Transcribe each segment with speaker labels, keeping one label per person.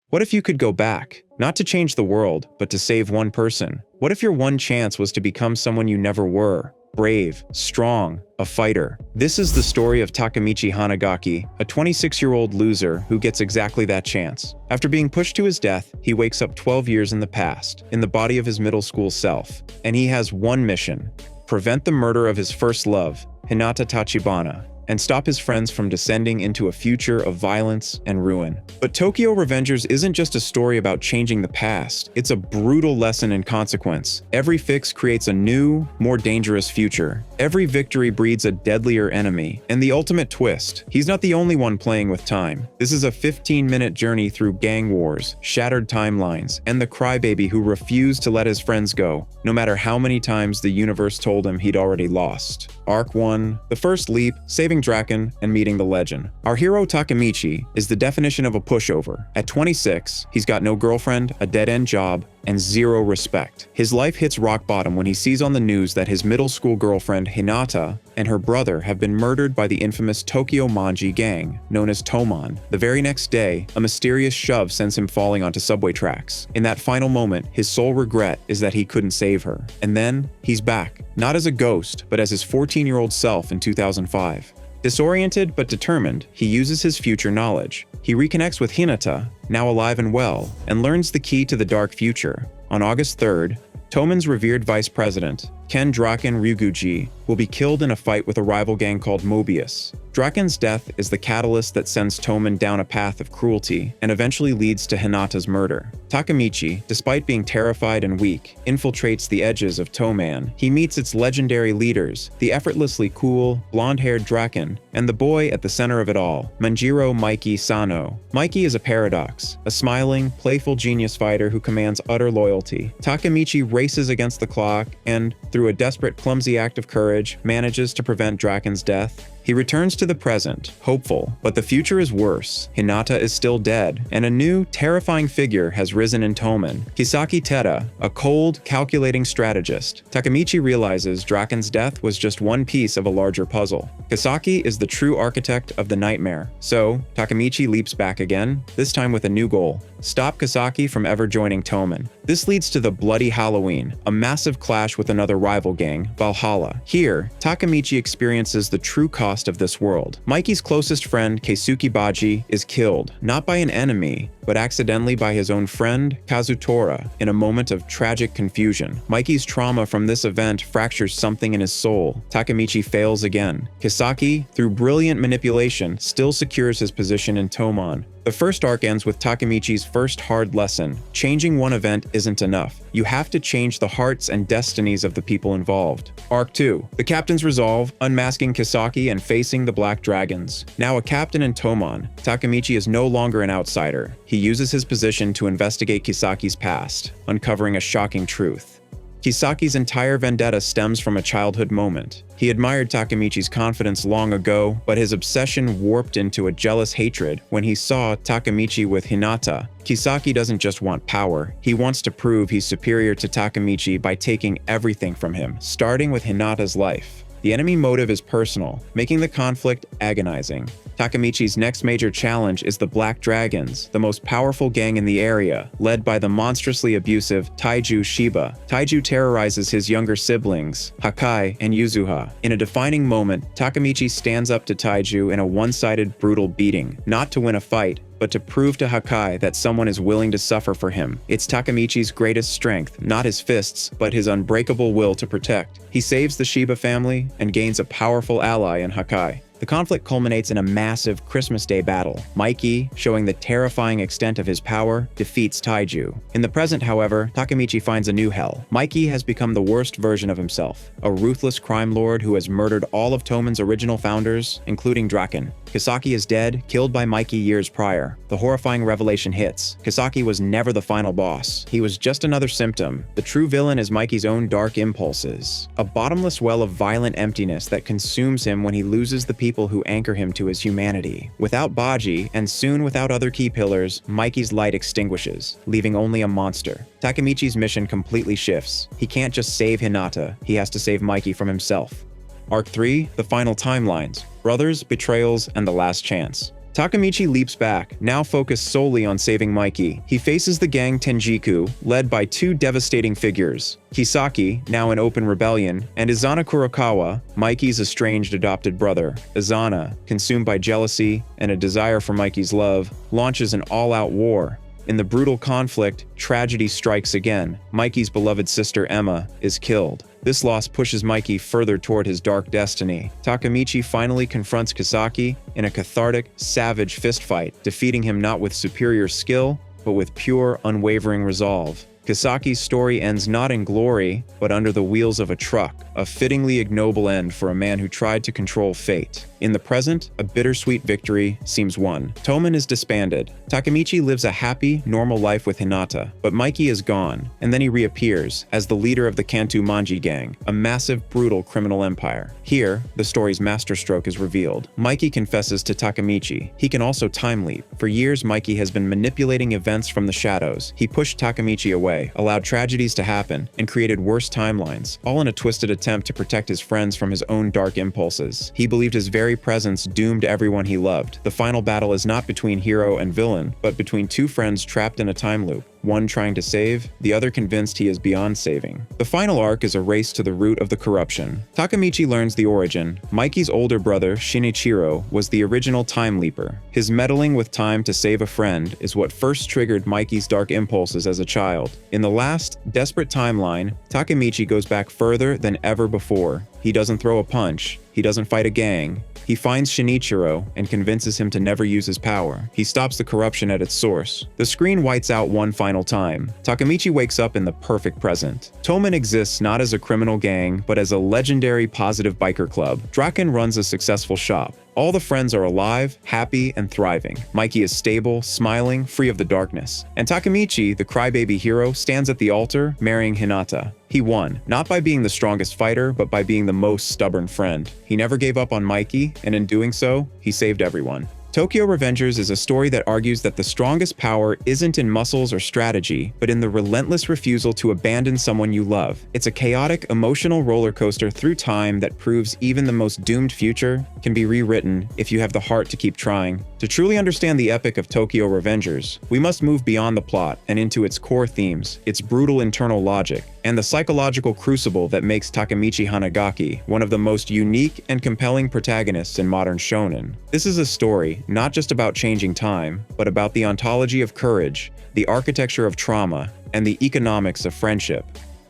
Speaker 1: What if you could go back? Not to change the world, but to save one person. What if your one chance was to become someone you never were? Brave, strong, a fighter. This is the story of Takemichi Hanagaki, a 26-year-old loser who gets exactly that chance. After being pushed to his death, he wakes up 12 years in the past, in the body of his middle school self. And he has one mission: prevent the murder of his first love, Hinata Tachibana, and stop his friends from descending into a future of violence and ruin. But Tokyo Revengers isn't just a story about changing the past, it's a brutal lesson in consequence. Every fix creates a new, more dangerous future. Every victory breeds a deadlier enemy. And the ultimate twist: he's not the only one playing with time. This is a 15-minute journey through gang wars, shattered timelines, and the crybaby who refused to let his friends go, no matter how many times the universe told him he'd already lost. Arc 1, The First Leap, saving Draken, and meeting the legend. Our hero Takemichi is the definition of a pushover. At 26, he's got no girlfriend, a dead-end job, and zero respect. His life hits rock bottom when he sees on the news that his middle school girlfriend Hinata and her brother have been murdered by the infamous Tokyo Manji Gang, known as Toman. The very next day, a mysterious shove sends him falling onto subway tracks. In that final moment, his sole regret is that he couldn't save her. And then, he's back, not as a ghost, but as his 14-year-old self in 2005. Disoriented but determined, he uses his future knowledge. He reconnects with Hinata, now alive and well, and learns the key to the dark future. On August 3rd, Toman's revered vice president, Ken Draken Ryuguchi, will be killed in a fight with a rival gang called Mobius. Draken's death is the catalyst that sends Toman down a path of cruelty and eventually leads to Hinata's murder. Takemichi, despite being terrified and weak, infiltrates the edges of Toman. He meets its legendary leaders, the effortlessly cool, blonde-haired Draken, and the boy at the center of it all, Manjiro Mikey Sano. Mikey is a paradox, a smiling, playful genius fighter who commands utter loyalty. Takemichi races against the clock and, through a desperate, clumsy act of courage, manages to prevent Draken's death. He returns to the present, hopeful, but the future is worse. Hinata is still dead, and a new, terrifying figure has risen in Toman, Kisaki Tera, a cold, calculating strategist. Takemichi realizes Draken's death was just one piece of a larger puzzle. Kisaki is the true architect of the nightmare, so Takemichi leaps back again, this time with a new goal: stop Kisaki from ever joining Toman. This leads to the Bloody Halloween, a massive clash with another rival gang, Valhalla. Here, Takemichi experiences the true cost of this world. Mikey's closest friend, Keisuke Baji, is killed, not by an enemy, but accidentally by his own friend, Kazutora, in a moment of tragic confusion. Mikey's trauma from this event fractures something in his soul. Takemichi fails again. Kisaki, through brilliant manipulation, still secures his position in Toman. The first arc ends with Takemichi's first hard lesson: changing one event isn't enough. You have to change the hearts and destinies of the people involved. Arc 2. The Captain's Resolve, unmasking Kisaki and facing the Black Dragons. Now a captain in Toman, Takemichi is no longer an outsider. He uses his position to investigate Kisaki's past, uncovering a shocking truth. Kisaki's entire vendetta stems from a childhood moment. He admired Takemichi's confidence long ago, but his obsession warped into a jealous hatred when he saw Takemichi with Hinata. Kisaki doesn't just want power, he wants to prove he's superior to Takemichi by taking everything from him, starting with Hinata's life. The enemy motive is personal, making the conflict agonizing. Takemichi's next major challenge is the Black Dragons, the most powerful gang in the area, led by the monstrously abusive Taiju Shiba. Taiju terrorizes his younger siblings, Hakai and Yuzuha. In a defining moment, Takemichi stands up to Taiju in a one-sided, brutal beating, not to win a fight, but to prove to Hakai that someone is willing to suffer for him. It's Takemichi's greatest strength, not his fists, but his unbreakable will to protect. He saves the Shiba family and gains a powerful ally in Hakai. The conflict culminates in a massive Christmas Day battle. Mikey, showing the terrifying extent of his power, defeats Taiju. In the present, however, Takemichi finds a new hell. Mikey has become the worst version of himself, a ruthless crime lord who has murdered all of Toman's original founders, including Draken. Kisaki is dead, killed by Mikey years prior. The horrifying revelation hits. Kisaki was never the final boss. He was just another symptom. The true villain is Mikey's own dark impulses, a bottomless well of violent emptiness that consumes him when he loses the people who anchor him to his humanity. Without Baji, and soon without other key pillars, Mikey's light extinguishes, leaving only a monster. Takemichi's mission completely shifts. He can't just save Hinata, he has to save Mikey from himself. Arc 3, The Final Timelines, Brothers, Betrayals, and the Last Chance. Takemichi leaps back, now focused solely on saving Mikey. He faces the gang Tenjiku, led by two devastating figures: Kisaki, now in open rebellion, and Izana Kurokawa, Mikey's estranged adopted brother. Izana, consumed by jealousy and a desire for Mikey's love, launches an all-out war. In the brutal conflict, tragedy strikes again. Mikey's beloved sister Emma is killed. This loss pushes Mikey further toward his dark destiny. Takemichi finally confronts Kisaki in a cathartic, savage fistfight, defeating him not with superior skill, but with pure, unwavering resolve. Kisaki's story ends not in glory, but under the wheels of a truck, a fittingly ignoble end for a man who tried to control fate. In the present, a bittersweet victory seems won. Toman is disbanded. Takemichi lives a happy, normal life with Hinata, but Mikey is gone, and then he reappears as the leader of the Tokyo Manji Gang, a massive, brutal criminal empire. Here, the story's masterstroke is revealed. Mikey confesses to Takemichi. He can also time leap. For years, Mikey has been manipulating events from the shadows. He pushed Takemichi away, allowed tragedies to happen, and created worse timelines, all in a twisted attempt to protect his friends from his own dark impulses. He believed his very presence doomed everyone he loved. The final battle is not between hero and villain, but between two friends trapped in a time loop. One trying to save, the other convinced he is beyond saving. The final arc is a race to the root of the corruption. Takemichi learns the origin. Mikey's older brother, Shinichiro, was the original time leaper. His meddling with time to save a friend is what first triggered Mikey's dark impulses as a child. In the last, desperate timeline, Takemichi goes back further than ever before. He doesn't throw a punch. He doesn't fight a gang. He finds Shinichiro and convinces him to never use his power. He stops the corruption at its source. The screen whites out one final time. Takemichi wakes up in the perfect present. Toman exists not as a criminal gang, but as a legendary positive biker club. Draken runs a successful shop. All the friends are alive, happy, and thriving. Mikey is stable, smiling, free of the darkness. And Takemichi, the crybaby hero, stands at the altar, marrying Hinata. He won, not by being the strongest fighter, but by being the most stubborn friend. He never gave up on Mikey, and in doing so, he saved everyone. Tokyo Revengers is a story that argues that the strongest power isn't in muscles or strategy, but in the relentless refusal to abandon someone you love. It's a chaotic, emotional roller coaster through time that proves even the most doomed future can be rewritten if you have the heart to keep trying. To truly understand the epic of Tokyo Revengers, we must move beyond the plot and into its core themes, its brutal internal logic, and the psychological crucible that makes Takemichi Hanagaki one of the most unique and compelling protagonists in modern shonen. This is a story not just about changing time, but about the ontology of courage, the architecture of trauma, and the economics of friendship.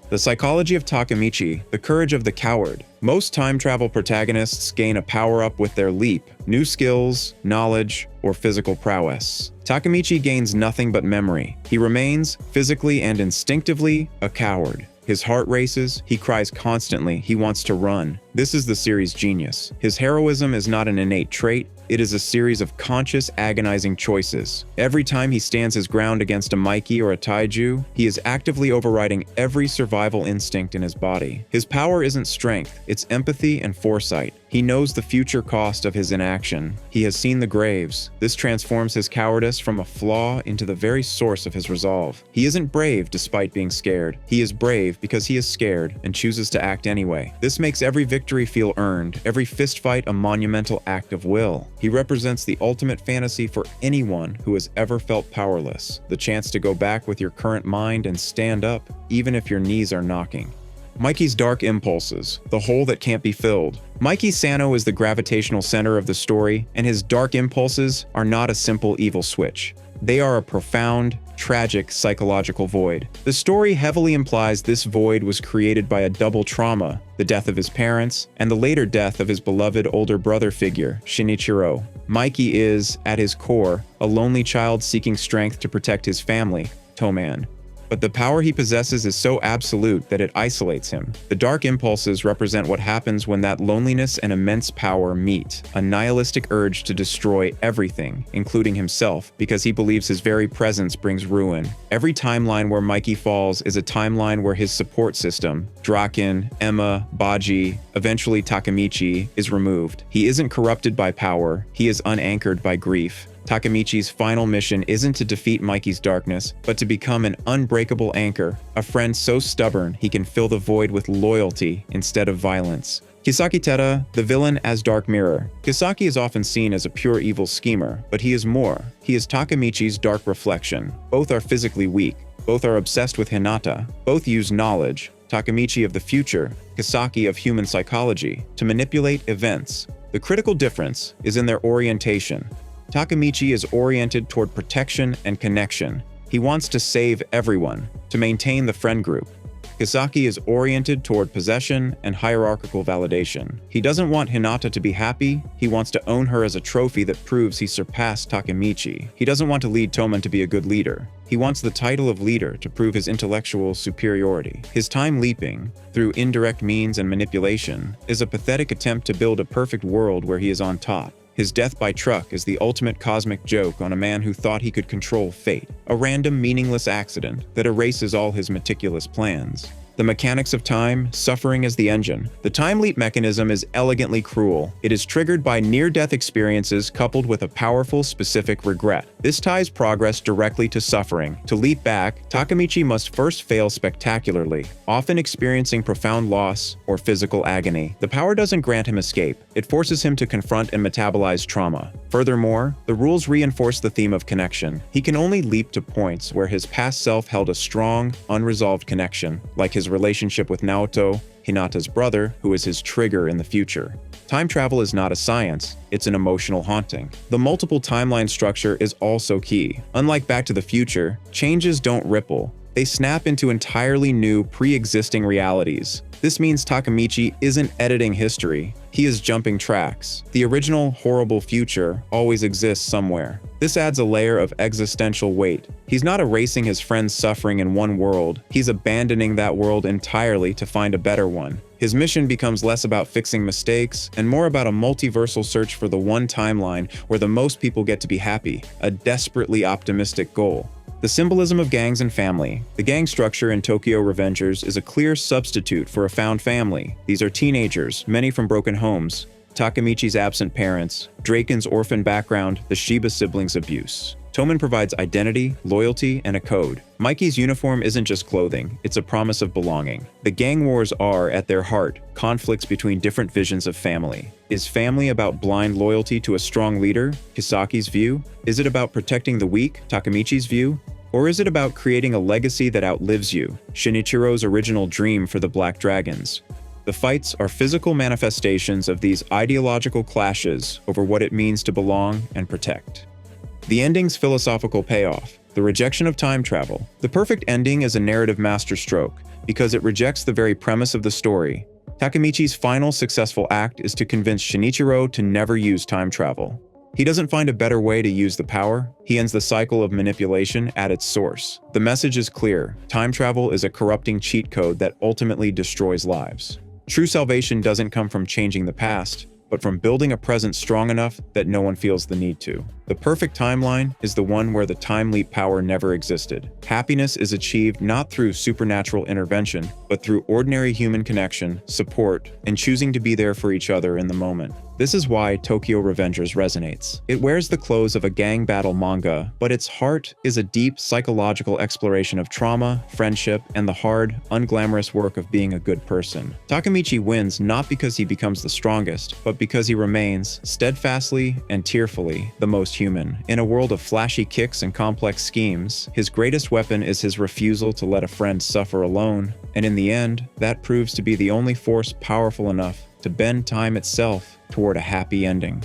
Speaker 1: The psychology of Takemichi, the courage of the coward. Most time travel protagonists gain a power-up with their leap, new skills, knowledge, or physical prowess. Takemichi gains nothing but memory. He remains, physically and instinctively, a coward. His heart races, he cries constantly, he wants to run. This is the series' genius. His heroism is not an innate trait, it is a series of conscious, agonizing choices. Every time he stands his ground against a Mikey or a Taiju, he is actively overriding every survival instinct in his body. His power isn't strength, it's empathy and foresight. He knows the future cost of his inaction. He has seen the graves. This transforms his cowardice from a flaw into the very source of his resolve. He isn't brave despite being scared. He is brave because he is scared and chooses to act anyway. This makes every victory feel earned, every fistfight a monumental act of will. He represents the ultimate fantasy for anyone who has ever felt powerless. The chance to go back with your current mind and stand up, even if your knees are knocking. Mikey's dark impulses, the hole that can't be filled. Mikey Sano is the gravitational center of the story, and his dark impulses are not a simple evil switch. They are a profound, tragic psychological void. The story heavily implies this void was created by a double trauma, the death of his parents, and the later death of his beloved older brother figure, Shinichiro. Mikey is, at his core, a lonely child seeking strength to protect his family, Toman. But the power he possesses is so absolute that it isolates him. The dark impulses represent what happens when that loneliness and immense power meet, a nihilistic urge to destroy everything, including himself, because he believes his very presence brings ruin. Every timeline where Mikey falls is a timeline where his support system, Draken, Emma, Baji, eventually Takemichi, is removed. He isn't corrupted by power, he is unanchored by grief. Takemichi's final mission isn't to defeat Mikey's darkness, but to become an unbreakable anchor, a friend so stubborn he can fill the void with loyalty instead of violence. Kisaki Tera, the villain as Dark Mirror. Kisaki is often seen as a pure evil schemer, but he is more. He is Takemichi's dark reflection. Both are physically weak. Both are obsessed with Hinata. Both use knowledge, Takemichi of the future, Kisaki of human psychology, to manipulate events. The critical difference is in their orientation. Takemichi is oriented toward protection and connection. He wants to save everyone, to maintain the friend group. Kisaki is oriented toward possession and hierarchical validation. He doesn't want Hinata to be happy, he wants to own her as a trophy that proves he surpassed Takemichi. He doesn't want to lead Toman to be a good leader. He wants the title of leader to prove his intellectual superiority. His time leaping, through indirect means and manipulation, is a pathetic attempt to build a perfect world where he is on top. His death by truck is the ultimate cosmic joke on a man who thought he could control fate, a random, meaningless accident that erases all his meticulous plans. The mechanics of time, suffering as the engine. The time leap mechanism is elegantly cruel. It is triggered by near-death experiences coupled with a powerful, specific regret. This ties progress directly to suffering. To leap back, Takemichi must first fail spectacularly, often experiencing profound loss or physical agony. The power doesn't grant him escape. It forces him to confront and metabolize trauma. Furthermore, the rules reinforce the theme of connection. He can only leap to points where his past self held a strong, unresolved connection, like his relationship with Naoto, Hinata's brother, who is his trigger in the future. Time travel is not a science, it's an emotional haunting. The multiple timeline structure is also key. Unlike Back to the Future, changes don't ripple. They snap into entirely new, pre-existing realities. This means Takemichi isn't editing history, he is jumping tracks. The original horrible future always exists somewhere. This adds a layer of existential weight. He's not erasing his friend's suffering in one world, he's abandoning that world entirely to find a better one. His mission becomes less about fixing mistakes and more about a multiversal search for the one timeline where the most people get to be happy, a desperately optimistic goal. The symbolism of gangs and family. The gang structure in Tokyo Revengers is a clear substitute for a found family. These are teenagers, many from broken homes, Takemichi's absent parents, Draken's orphan background, the Shiba siblings' abuse. Toman provides identity, loyalty, and a code. Mikey's uniform isn't just clothing, it's a promise of belonging. The gang wars are, at their heart, conflicts between different visions of family. Is family about blind loyalty to a strong leader, Kisaki's view? Is it about protecting the weak, Takemichi's view? Or is it about creating a legacy that outlives you, Shinichiro's original dream for the Black Dragons? The fights are physical manifestations of these ideological clashes over what it means to belong and protect. The ending's philosophical payoff, the rejection of time travel. The perfect ending is a narrative masterstroke because it rejects the very premise of the story. Takemichi's final successful act is to convince Shinichiro to never use time travel. He doesn't find a better way to use the power, he ends the cycle of manipulation at its source. The message is clear, time travel is a corrupting cheat code that ultimately destroys lives. True salvation doesn't come from changing the past, but from building a present strong enough that no one feels the need to. The perfect timeline is the one where the time leap power never existed. Happiness is achieved not through supernatural intervention, but through ordinary human connection, support, and choosing to be there for each other in the moment. This is why Tokyo Revengers resonates. It wears the clothes of a gang battle manga, but its heart is a deep psychological exploration of trauma, friendship, and the hard, unglamorous work of being a good person. Takemichi wins not because he becomes the strongest, but because he remains, steadfastly and tearfully, the most human. In a world of flashy kicks and complex schemes, his greatest weapon is his refusal to let a friend suffer alone, and in the end, that proves to be the only force powerful enough to bend time itself toward a happy ending.